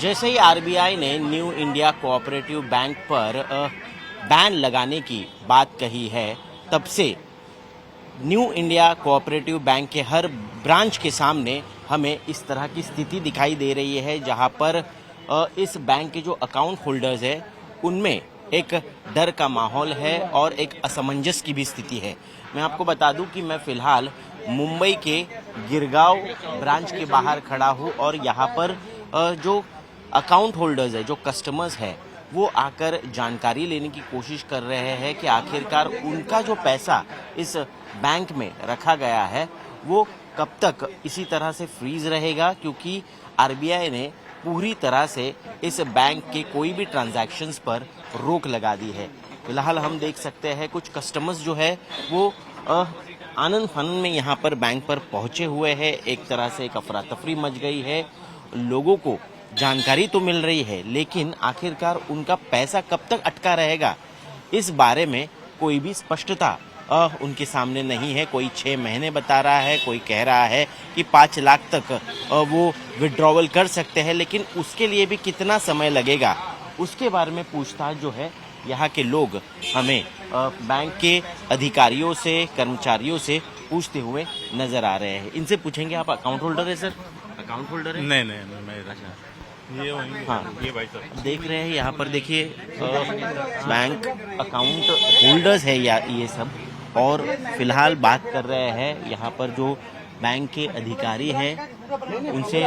जैसे ही आरबीआई ने new India cooperative bank पर बैन लगाने की बात कही है, तब से न्यू इंडिया कोऑपरेटिव बैंक के हर ब्रांच के सामने हमें इस तरह की स्थिति दिखाई दे रही है, जहां पर इस बैंक के जो अकाउंट होल्डर्स हैं उनमें एक डर का माहौल है और एक असमंजस की भी स्थिति है। मैं आपको बता दूं कि मैं फिलहाल मुंबई के गिरगांव ब्रांच के बाहर खड़ा हूं और यहां पर जो अकाउंट होल्डर्स है, जो कस्टमर्स हैं, वो आकर जानकारी लेने की कोशिश कर रहे हैं कि आखिरकार उनका जो पैसा इस बैंक में रखा गया है वो कब तक इसी तरह से फ्रीज रहेगा, क्योंकि आरबीआई ने पूरी तरह से इस बैंक के कोई भी ट्रांजैक्शंस पर रोक लगा दी है। फिलहाल हम देख सकते हैं कुछ कस्टमर्स जो है वो आनंद फानंद में यहाँ पर बैंक पर पहुंचे हुए हैं। एक तरह से एक अफरा तफरी मच गई है, लोगों को जानकारी तो मिल रही है लेकिन आखिरकार उनका पैसा कब तक अटका रहेगा इस बारे में कोई भी स्पष्टता उनके सामने नहीं है। कोई 6 महीने बता रहा है, कोई कह रहा है कि 5 लाख तक वो विड्रॉवल कर सकते हैं, लेकिन उसके लिए भी कितना समय लगेगा उसके बारे में पूछताछ जो है यहाँ के लोग हमें बैंक के अधिकारियों से, कर्मचारियों से पूछते हुए नजर आ रहे हैं। इनसे पूछेंगे, आप अकाउंट होल्डर है सर? अकाउंट होल्डर है? नहीं मैं ये हाँ, ये भाई साहब देख रहे हैं यहाँ पर, देखिए बैंक अकाउंट होल्डर्स है या ये सब, और फिलहाल बात कर रहे हैं यहाँ पर जो बैंक के अधिकारी हैं उनसे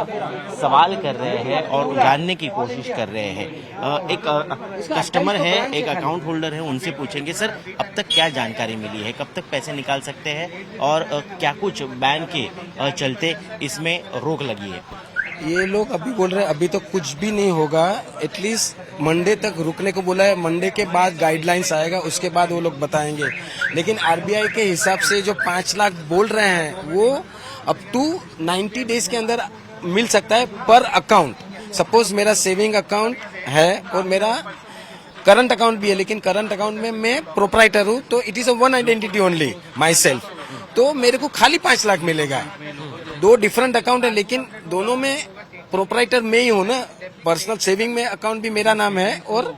सवाल कर रहे हैं और जानने की कोशिश कर रहे हैं। एक कस्टमर है, एक अकाउंट होल्डर है, उनसे पूछेंगे सर अब तक क्या जानकारी मिली है, कब तक पैसे निकाल सकते हैं और क्या कुछ बैन के चलते इसमें रोक लगी है? ये लोग अभी बोल रहे हैं अभी तो कुछ भी नहीं होगा, एटलीस्ट मंडे तक रुकने को बोला है। मंडे के बाद गाइडलाइंस आएगा, उसके बाद वो लोग बताएंगे। लेकिन आरबीआई के हिसाब से जो 5 लाख बोल रहे हैं वो अप टू 90 डेज के अंदर मिल सकता है पर अकाउंट। सपोज मेरा सेविंग अकाउंट है और मेरा करंट अकाउंट भी है, लेकिन करंट अकाउंट में मैं प्रोप्राइटर हूँ, तो it is a one identity only, my self. तो मेरे को खाली 5 लाख मिलेगा। 2 डिफरेंट अकाउंट है लेकिन दोनों में प्रोप्राइटर मैं ही हूँ ना। पर्सनल सेविंग में अकाउंट भी मेरा नाम है और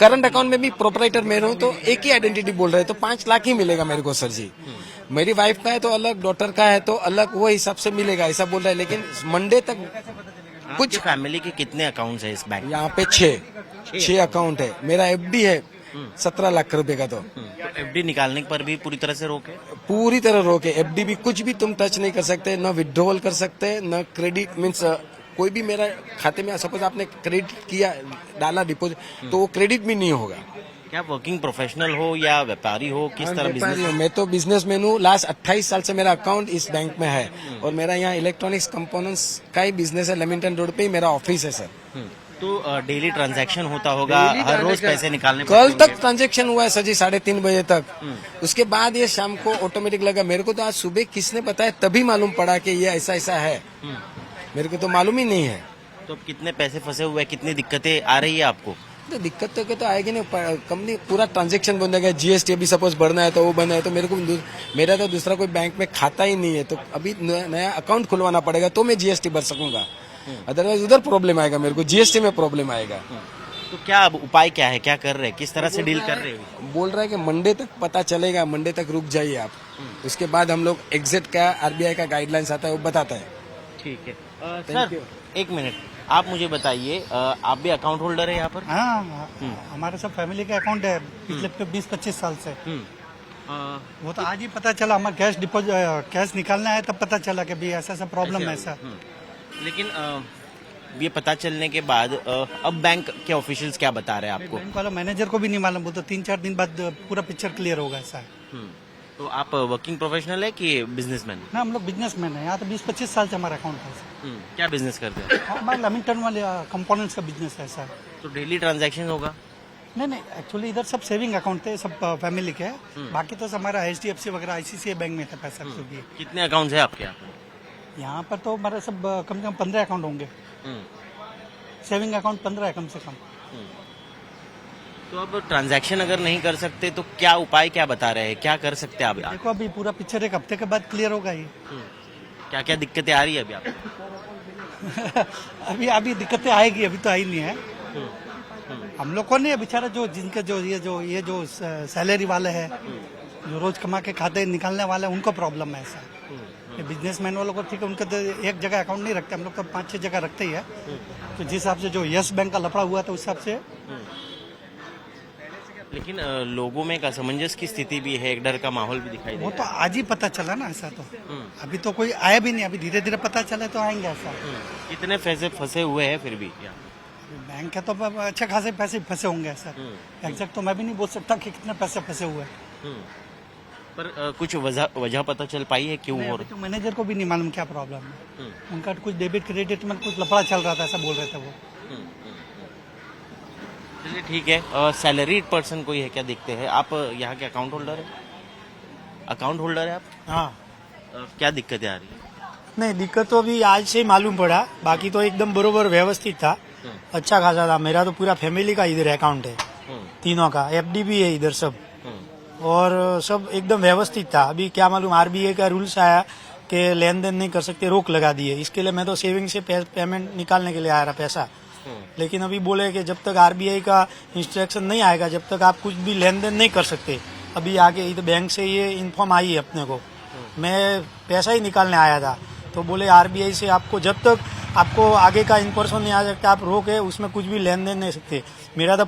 करंट अकाउंट में भी प्रोप्राइटर मैं हूँ, तो एक ही आइडेंटिटी बोल रहे हैं, तो 5 लाख ही मिलेगा मेरे को सर जी। मेरी वाइफ का है तो अलग, डॉटर का है तो अलग, वो हिसाब से मिलेगा ऐसा बोल रहा है। लेकिन मंडे तक कुछ फैमिली के कितने अकाउंट्स है इस बैंक? यहाँ पे 6 अकाउंट है। मेरा एफडी है 17 लाख रुपए का। तो एफडी निकालने पर भी पूरी तरह से रोक है? पूरी तरह रोक है। एफडी भी कुछ भी तुम टच नहीं कर सकते, न विड्रॉवल कर सकते, न क्रेडिट मीन्स कोई भी मेरा खाते में सपोज आपने क्रेडिट किया, डाला डिपॉजिट, तो वो क्रेडिट भी नहीं होगा। क्या वर्किंग प्रोफेशनल हो या व्यापारी हो, किस तरह बिजनेस? मैं तो बिजनेसमैन हूँ। लास्ट 28 साल से मेरा अकाउंट इस बैंक में है और मेरा यहाँ इलेक्ट्रॉनिक्स कंपोनेंट्स का ही बिजनेस है। लेमिंटन रोड पे ही मेरा ऑफिस है सर। तो डेली ट्रांजैक्शन होता होगा, हर रोज पैसे निकालने कल तक ट्रांजैक्शन हुआ है सर जी 3:30 बजे तक। उसके बाद ये शाम को ऑटोमेटिक लगा। मेरे को तो आज सुबह किसने बताया तभी मालूम पड़ा कि ये ऐसा ऐसा है, मेरे को तो मालूम ही नहीं है। तो अब कितने पैसे फंसे हुए हैं, कितनी दिक्कतें आ रही है आपको? तो दिक्कत तो आएगी नहीं, कंपनी पूरा ट्रांजैक्शन बंद है। जीएसटी अभी सपोज बढ़ना है तो वो बंद है, तो मेरा तो दूसरा कोई बैंक में खाता ही नहीं है, तो अभी नया अकाउंट खुलवाना पड़ेगा तो मैं जीएसटी भर सकूंगा। अदरवाइज उधर प्रॉब्लम आएगा, मेरे को जीएसटी में प्रॉब्लम आएगा। तो क्या अब उपाय क्या है, क्या कर रहे हैं, किस तरह से डील कर रहे हो? बोल रहा है कि मंडे तक पता चलेगा, मंडे तक रुक जाइए आप, उसके बाद हम लोग एग्जिट का आरबीआई का गाइडलाइंस आता है वो बताता है। ठीक है सर, 1 मिनट आप मुझे बताइए, आप भी अकाउंट होल्डर है यहाँ पर? हाँ, हमारे सब फैमिली का अकाउंट है पिछले 20-25 साल से। वो तो आज ही पता चला, हमारा कैश डिपॉजिट कैश निकालना है तब पता चला कि भी ऐसा ऐसा प्रॉब्लम है ऐसा। लेकिन ये पता चलने के बाद अब बैंक के ऑफिशियल्स क्या बता रहे हैं आपको? बैंक वाला मैनेजर को भी नहीं मालूम, वो तो 3-4 दिन बाद पूरा पिक्चर क्लियर होगा ऐसा है। तो आप वर्किंग प्रोफेशनल है कि बिजनेसमैन? ना, हम लोग बिजनेसमैन है। यहाँ तो 20-25 साल से हमारा अकाउंट है। क्या बिजनेस करते हैं? हमारा लेमिंगटन वाले कंपोनेंट्स का बिजनेस है ऐसा। तो डेली ट्रांजैक्शन होगा? नहीं, एक्चुअली इधर सब सेविंग अकाउंट थे, सब फैमिली के। बाकी तो हमारा HDFC वगैरह ICICI बैंक में था पैसा जो भी। कितने अकाउंट्स है आपके यहाँ पर? यहाँ पर तो हमारा सब कम से कम 15 अकाउंट होंगे। सेविंग अकाउंट 15 है कम से कम। तो अब ट्रांजैक्शन अगर नहीं कर सकते तो क्या उपाय, क्या बता रहे हैं, क्या कर सकते हैं आप? देखो अभी पूरा पिक्चर 1 हफ्ते के बाद क्लियर होगा ही। क्या क्या दिक्कतें आ रही है अभी आपको? अभी अभी दिक्कतें आएगी, अभी तो आई नहीं है। हम लोग को नहीं, बेचारा जो जिनके ये जो सैलरी वाले हैं, जो रोज कमा के खाते निकालने वाले हैं, उनको प्रॉब्लम है ऐसा। ये बिजनेसमैन वालों को ठीक है, उनका तो एक जगह अकाउंट नहीं रखते, हम लोग तो 5-6 जगह रखते ही है। तो जिस हिसाब से जो यस बैंक का लफड़ा हुआ था उस हिसाब से। लेकिन लोगों में एक असमंजस की स्थिति भी है, एक डर का माहौल भी दिखाई दे वो रहा तो आज ही पता चला ना, ऐसा तो अभी तो कोई आया भी नहीं, अभी धीरे धीरे पता चले तो आएंगे ऐसा। है। कितने पैसे फंसे हुए हैं फिर भी यहाँ? बैंक है तो अच्छे खासे पैसे फंसे होंगे ऐसा। एग्जैक्ट तो मैं भी नहीं बोल सकता कि कितने पैसे फंसे हुए हैं। पर कुछ वजह पता चल पाई है क्यों हो अभी तो मैनेजर को भी नहीं मालूम क्या प्रॉब्लम है। उनका कुछ डेबिट क्रेडिट में कुछ लफड़ा चल रहा था, ऐसा बोल रहे थे वो। चलिए ठीक है। सैलरीड पर्सन कोई है क्या, देखते हैं। आप यहाँ के अकाउंट होल्डर है? अकाउंट होल्डर है आप? हाँ। क्या दिक्कतें आ रही है? नहीं, दिक्कत तो अभी आज से ही मालूम पड़ा, बाकी तो एकदम बरोबर व्यवस्थित था, अच्छा खासा था। मेरा तो पूरा फैमिली का इधर अकाउंट है, तीनों का, एफडी भी है इधर सब, और सब एकदम व्यवस्थित था। अभी क्या मालूम आरबीआई का रूल्स आया कि लेन देन नहीं कर सकते, रोक लगा दिए। इसके लिए मैं तो सेविंग से पेमेंट निकालने के लिए आया रहा पैसा, लेकिन अभी बोले कि जब तक आरबीआई का इंस्ट्रक्शन नहीं आएगा, जब तक आप कुछ भी लेन देन नहीं कर सकते। अभी आगे इधर बैंक से ये इन्फॉर्म आई है अपने को, मैं पैसा ही निकालने आया था, तो बोले आरबीआई से आपको जब तक आपको आगे का इन्फॉर्मेशन नहीं आ सकता, आप रोक है उसमें कुछ भी लेन देन नहीं सकते। मेरा तो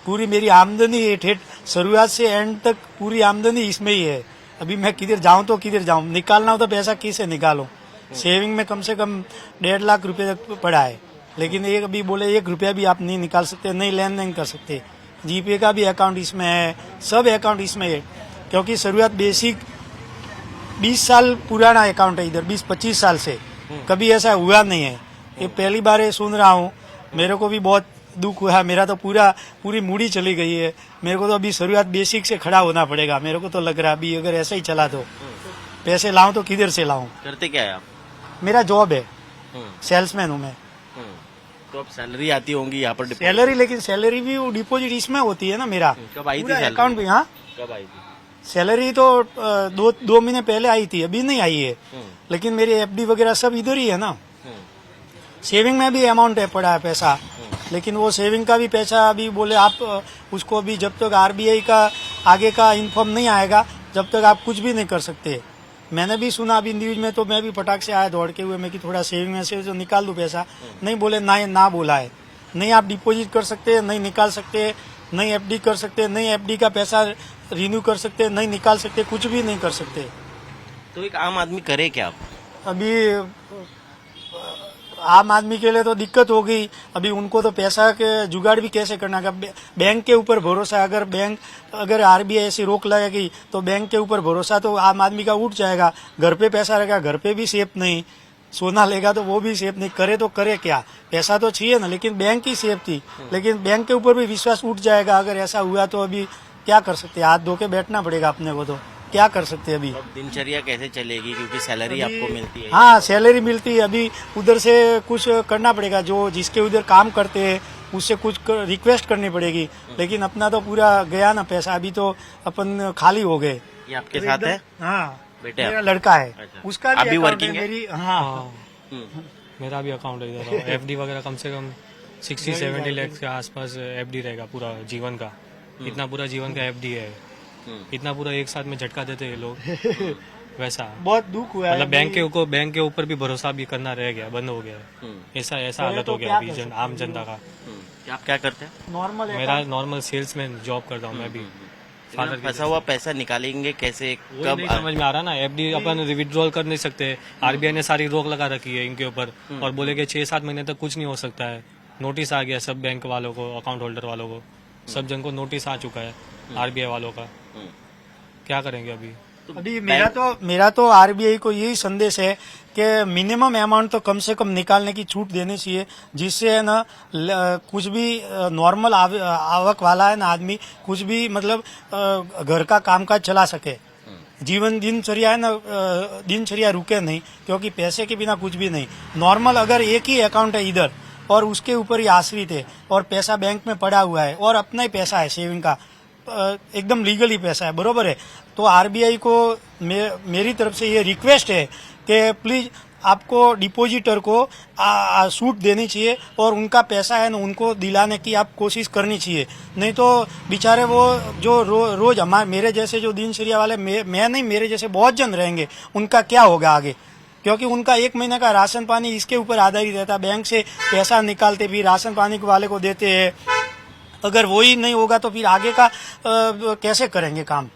पूरी मेरी आमदनी ठेठ शुरुआत से एंड तक पूरी आमदनी इसमें ही है। अभी मैं किधर जाऊं तो किधर जाऊं, निकालना हो तो पैसा किसे निकालूं। सेविंग में कम से कम 1.5 लाख रुपए तक पड़ा है, लेकिन एक अभी बोले 1 रुपया भी आप नहीं निकाल सकते, नहीं लेन देन कर सकते। जीपे का भी अकाउंट इसमें है, सब अकाउंट इसमें है, क्योंकि शुरुआत बेसिक 20 साल पुराना अकाउंट है इधर, 20-25 साल से कभी ऐसा हुआ नहीं है। ये पहली बार ये सुन रहा हूँ, मेरे को भी बहुत दुख हुआ। मेरा तो पूरी मूडी चली गई है। मेरे को तो अभी शुरुआत बेसिक से खड़ा होना पड़ेगा। मेरे को तो लग रहा है अभी अगर ऐसा ही चला तो पैसे लाऊं तो किधर से लाऊं। करते क्या है आप? मेरा जॉब है, सेल्समैन हूँ मैं। तो अब सैलरी आती होंगी यहाँ पर? सैलरी, लेकिन सैलरी भी वो डिपॉजिट इसमें होती है ना मेरा। कब आई थी पूरा सैलरी? अकाउंट भी, हाँ। कब आई थी सैलरी? तो 2 महीने पहले आई थी, अभी नहीं आई है। लेकिन मेरी एफडी वगैरह सब इधर ही है ना। सेविंग में भी अमाउंट है, पड़ा है पैसा, लेकिन वो सेविंग का भी पैसा अभी बोले आप उसको भी जब तक आरबीआई का आगे का इन्फॉर्म नहीं आएगा, जब तक आप कुछ भी नहीं कर सकते। मैंने भी सुना अभी न्यूज में, तो मैं भी फटाक से आया दौड़ के हुए, मैं कि थोड़ा सेविंग में से जो निकाल दूं पैसा। नहीं बोले, ना बोला है, नहीं आप डिपॉजिट कर सकते, नहीं निकाल सकते, नहीं एफडी कर सकते, नहीं एफडी का पैसा रिन्यू कर सकते, नहीं निकाल सकते, कुछ भी नहीं कर सकते। तो एक आम आदमी करे क्या? अभी आम आदमी के लिए तो दिक्कत हो गई। अभी उनको तो पैसा के जुगाड़ भी कैसे करना है? बैंक के ऊपर भरोसा है। अगर आरबीआई ऐसी रोक लगेगी तो बैंक के ऊपर भरोसा तो आम आदमी का उठ जाएगा। घर पे पैसा रहेगा, घर पे भी सेफ नहीं, सोना लेगा तो वो भी सेफ नहीं। करे तो करे क्या? पैसा तो चाहिए ना, लेकिन बैंक ही सेफ थी, लेकिन बैंक के ऊपर भी विश्वास उठ जाएगा अगर ऐसा हुआ तो। अभी क्या कर सकते हैं, हाथ धो के बैठना पड़ेगा अपने को, तो क्या कर सकते हैं अभी। अब दिनचर्या कैसे चलेगी, क्योंकि सैलरी आपको मिलती है? हाँ, सैलरी मिलती है। अभी उधर से कुछ करना पड़ेगा, जो जिसके उधर काम करते हैं उससे कुछ रिक्वेस्ट करनी पड़ेगी, लेकिन अपना तो पूरा गया ना पैसा। अभी तो अपन खाली हो गए। ये आपके साथ है? हाँ, बेटे मेरा आप? लड़का है, अच्छा। उसका आप भी account working है? मेरी, हाँ। मेरा भी अकाउंट है इधर। एफडी वगैरह कम से कम 60-70 लाख के आसपास एफडी रहेगा पूरा जीवन का। इतना पूरा जीवन का एफडी है, इतना पूरा एक साथ में झटका देते हैं लोग। वैसा बहुत दुख हुआ है। मतलब बैंक के ऊपर भी भरोसा भी करना रह गया, बंद हो गया। ऐसा हालत हो गया अभी आम जनता का। आप क्या करते हैं? नॉर्मल मेरा नॉर्मल सेल्स में जॉब करता हूँ मैं भी। फादर फंसा हुआ पैसा निकालेंगे कैसे, कब कब? नहीं समझ में आ रहा ना। एफडी अपन विड्रॉल कर नहीं सकते, आरबीआई ने सारी रोक लगा रखी है इनके ऊपर, और बोले कि 6-7 महीने तक कुछ नहीं हो सकता है। नोटिस आ गया सब बैंक वालों को, अकाउंट होल्डर वालों को, सब जन को नोटिस आ चुका है आरबीआई वालों का। क्या करेंगे अभी? मेरा तो आरबीआई को यही संदेश है कि मिनिमम अमाउंट तो कम से कम निकालने की छूट देनी चाहिए, जिससे है ना कुछ भी नॉर्मल आवक वाला है ना आदमी, कुछ भी मतलब घर का कामकाज चला सके। दिनचर्या है ना, दिनचर्या रुके नहीं, क्योंकि पैसे के बिना कुछ भी नहीं। नॉर्मल अगर एक ही अकाउंट है इधर और उसके ऊपर ही आश्रित है और पैसा बैंक में पड़ा हुआ है और अपना ही पैसा है सेविंग का, एकदम लीगली पैसा है, बरोबर है, तो आरबीआई को मेरी तरफ से ये रिक्वेस्ट है कि प्लीज आपको डिपॉजिटर को छूट देनी चाहिए और उनका पैसा है ना उनको दिलाने की आप कोशिश करनी चाहिए। नहीं तो बेचारे वो जो रोज मेरे जैसे जो दिनचर्या वाले मैं नहीं, मेरे जैसे बहुत जन रहेंगे, उनका क्या होगा आगे, क्योंकि उनका एक महीने का राशन पानी इसके ऊपर आधारित रहता है। बैंक से पैसा निकालते फिर राशन पानी वाले को देते हैं, अगर वही नहीं होगा तो फिर आगे का कैसे करेंगे काम।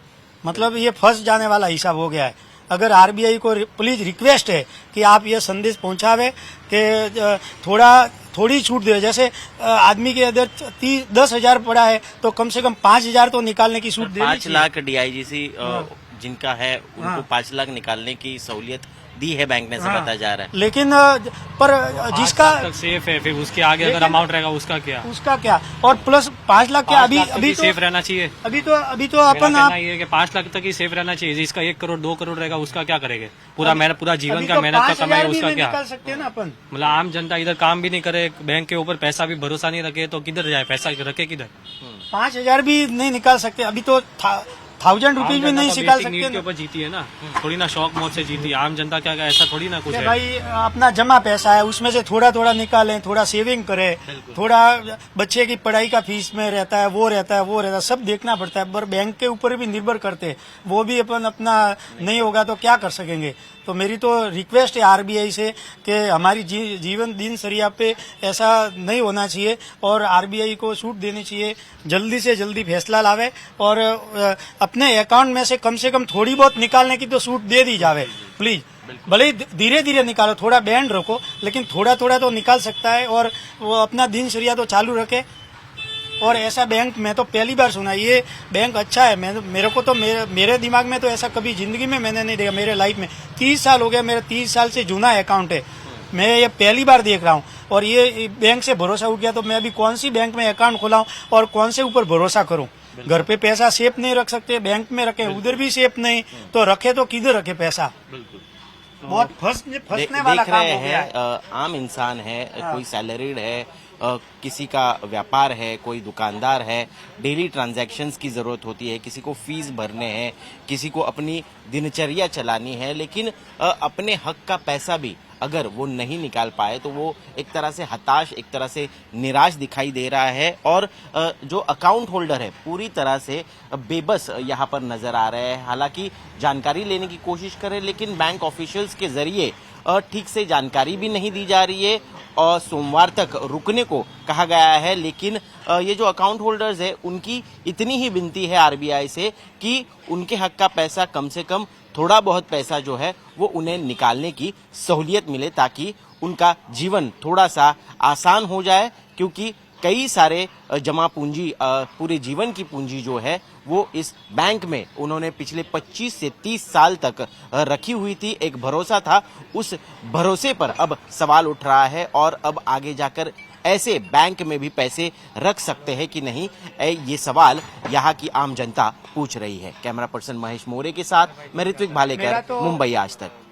मतलब ये फंस जाने वाला हिसाब हो गया है। अगर आरबीआई को प्लीज रिक्वेस्ट है कि आप ये संदेश पहुंचावे कि थोड़ी छूट दे। जैसे आदमी के अंदर 10,000 पड़ा है तो कम से कम 5,000 तो निकालने की छूट देनी 5 चाहिए। लाख डीआईजीसी जिनका है उनको 5 लाख निकालने की सहूलियत दी है बैंक ने, से बताया जा रहा है। लेकिन पर जिसका तक सेफ है, फिर उसके आगे अगर अमाउंट रहेगा उसका क्या। और प्लस 5 लाख क्या अभी तो सेफ रहना चाहिए। अभी तो मेरा अपन कहना आप ये है कि 5 लाख तक ही सेफ रहना चाहिए। जिसका 1 करोड़ 2 करोड़ रहेगा उसका क्या करेंगे, पूरा जीवन अभी का तो मेहनत का 5,000 कमाई भी उसका नहीं क्या। निकाल सकते हैं ना अपन। मतलब आम जनता इधर काम भी नहीं करे, बैंक के ऊपर पैसा भी भरोसा नहीं रखे तो किधर जाए, पैसा रखे किधर। 5,000 भी नहीं निकाल सकते, अभी तो 1,000 रुपीज भी नहीं निकाल सकते नीड के ना। ऊपर जीती है ना, थोड़ी ना शौक मौत से जीती है। आम जनता क्या ऐसा थोड़ी ना कुछ कि है। भाई अपना जमा पैसा है उसमें से थोड़ा थोड़ा निकालें, थोड़ा सेविंग करें, थोड़ा बच्चे की पढ़ाई का फीस में रहता है, वो रहता है, सब देखना पड़ता है। पर बैंक के ऊपर भी निर्भर करते हैं, वो भी अपन अपना नहीं होगा तो क्या कर सकेंगे। तो मेरी तो रिक्वेस्ट है आरबीआई से कि हमारी जीवन दिनचर्या पे ऐसा नहीं होना चाहिए और आरबीआई को छूट देनी चाहिए, जल्दी से जल्दी फैसला लावे और अपने अकाउंट में से कम थोड़ी बहुत निकालने की तो छूट दे दी जावे प्लीज। भले ही धीरे धीरे निकालो, थोड़ा बैंड रखो, लेकिन थोड़ा थोड़ा तो निकाल सकता है और वो अपना दिनचर्या तो चालू रखे। और ऐसा बैंक मैं तो पहली बार सुना, ये बैंक अच्छा है। मेरे को तो मेरे दिमाग में तो ऐसा कभी जिंदगी में मैंने नहीं देखा। मेरे लाइफ में 30 साल हो गया, मेरा 30 साल से जुना अकाउंट है, मैं ये पहली बार देख रहा हूँ। और ये बैंक से भरोसा उठ गया तो मैं अभी कौन सी बैंक में अकाउंट खोलाऊं और कौन से ऊपर भरोसा करूं। घर पे पैसा सेफ नहीं रख सकते, बैंक में रखे उधर भी सेफ नहीं, तो रखे तो किधर रखे पैसा। बहुत फंसने वाला देख काम रहे हो गया हैं है। आम इंसान है, कोई सैलरीड है, किसी का व्यापार है, कोई दुकानदार है, डेली ट्रांजैक्शंस की जरूरत होती है, किसी को फीस भरने हैं, किसी को अपनी दिनचर्या चलानी है, लेकिन अपने हक का पैसा भी अगर वो नहीं निकाल पाए तो वो एक तरह से हताश, एक तरह से निराश दिखाई दे रहा है। और जो अकाउंट होल्डर है पूरी तरह से बेबस यहाँ पर नजर आ रहे हैं। हालांकि जानकारी लेने की कोशिश करें लेकिन बैंक ऑफिशियल्स के जरिए ठीक से जानकारी भी नहीं दी जा रही है और सोमवार तक रुकने को कहा गया है। लेकिन ये जो अकाउंट होल्डर्स है उनकी इतनी ही विनती है आरबीआई से कि उनके हक का पैसा कम से कम थोड़ा बहुत पैसा जो है वो उन्हें निकालने की सहूलियत मिले ताकि उनका जीवन थोड़ा सा आसान हो जाए, क्योंकि कई सारे जमा पूंजी, पूरे जीवन की पूंजी जो है वो इस बैंक में उन्होंने पिछले 25 से 30 साल तक रखी हुई थी। एक भरोसा था, उस भरोसे पर अब सवाल उठ रहा है और अब आगे जाकर ऐसे बैंक में भी पैसे रख सकते हैं कि नहीं, ये सवाल यहाँ की आम जनता पूछ रही है। कैमरा पर्सन महेश मोरे के साथ मैं ऋत्विक भालेकर, मुंबई आज तक।